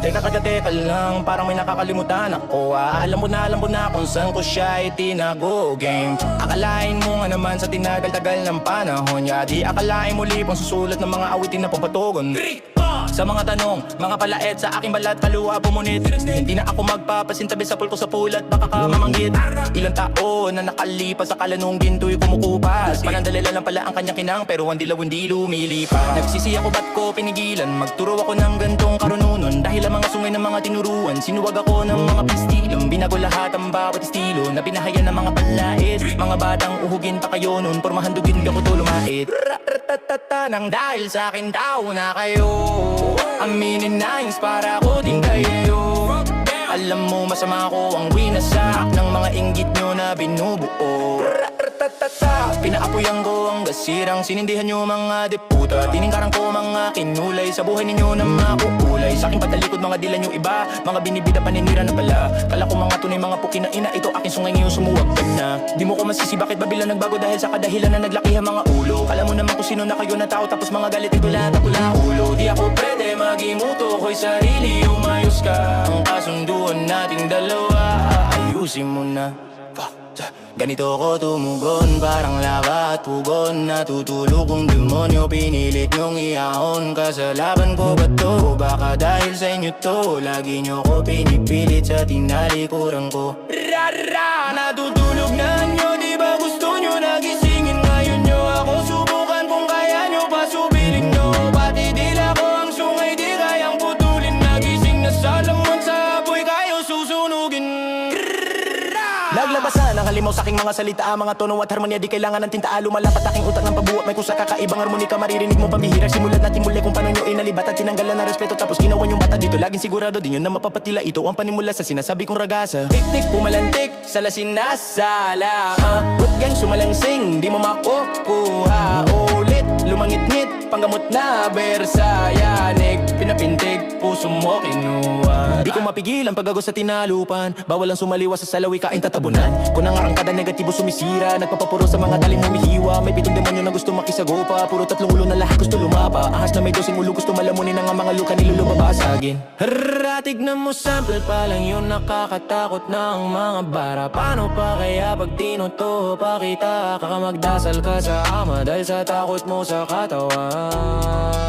Teka lang, parang may nakakalimutan ako. Alam mo na kung saan ko siya itinago, game. Akalain mo nga naman sa tinagal-tagal ng panahon niya, di akalain muli pang susulat ng mga awitin na pampatugon. Sa mga tanong, mga palait sa aking balat, paluwa pumunit. Hindi na ako magpapasintabi sa pulko sa pulat, baka ka mamanggit. Ilang taon na nakalipas, akala nung ginto'y kumukupas. Panandalila lang pala ang kanyang kinang, pero ang dilaw hindi lumilipas. Nagsisi ako ba't ko pinigilan, magturo ako ng gantong karununon. Dahil ang mga sungay ng mga tinuruan, sinuwag ako ng mga pistilong. Binago lahat ang bawat estilo na pinahaya ng mga palait. Mga batang uhugin pa kayo nun, pormahandugin ka ko to lumait. Nang dahil sa akin tao na kayo, aminin na para ko din kayo. Alam mo masama ko ang winasak ng mga inggit nyo na binubuo. Pinaapuyan ko ang gasirang sinindihan nyo mga deputa. Tiningkaran ko mga kinulay sa buhay ninyo na makukulay. Sa aking patalikod mga dila nyo iba, mga binibida paninira na pala. Kala ko mga tunay mga puki na ina, ito aking sungay ngayon sumuwag ka na. Di mo ko masisi bakit ba bilang nagbago dahil sa kadahilan na naglaki ang mga ulo. Kala mo naman kung sino na kayo na tao tapos mga galit ito lahat ang pula ulo. Di ako pwede magimuto ko'y sarili, umayos ka. Ang kasunduan nating dalawa, ayusin mo na. Ganito ko tumugon, parang lava at pugon. Natutulog kong demonyo, pinilit nyong iahon. Kasalaban ko ba to? Baka dahil sa inyo to, lagi nyo ko pinipilit sa tinalikuran ko. Rara, natutulog na nyo, di ba gusto nyo nagisingin? Ngayon nyo ako subukan kung kaya nyo pa subiling nyo. Pati dila ko ang sungay, di kayang putulin. Nagising na sa lamon, sa apoy kayo susunugin. Naglabasan ang halimaw sa aking mga salita, mga tono at harmonya, di kailangan ng tinta. Lumalapat aking utak ng pabuhat, may kusa kakaibang harmonika. Maririnig mo pambihira, simulat natin muli kung paano nyo inalibat at tinanggalan ng respeto. Tapos ginawa yung bata dito, laging sigurado di nyo na mapapatila. Ito ang panimula sa sinasabi kong ragasa. Tik-tik, pumalantik, sala sinasala. Good gang, sumalangsing, di mo makukuha. Ulit, lumangit-ngit, panggamot na bersayanig. Pinapintig, puso mo kinuha. Di ko mapigil ang pagagos sa tinalupan. Bawal ang sumaliwa sa salawi, kain tatabunan. Kung ang arangkada negatibo sumisira, nagpapapuro sa mga talim humihiwa. May pitong demonyo na gusto makisagopa, puro tatlong ulo na lahat gusto lumapa. Ahas na may dosing ulo gusto malamunin ang mga luka nilulubabasagin. Harra, tignan mo sample pa lang yun, nakakatakot na ang mga bara. Paano pa kaya pag tinuto pa kita? Kakamagdasal ka sa ama dahil sa takot mo sa katawan.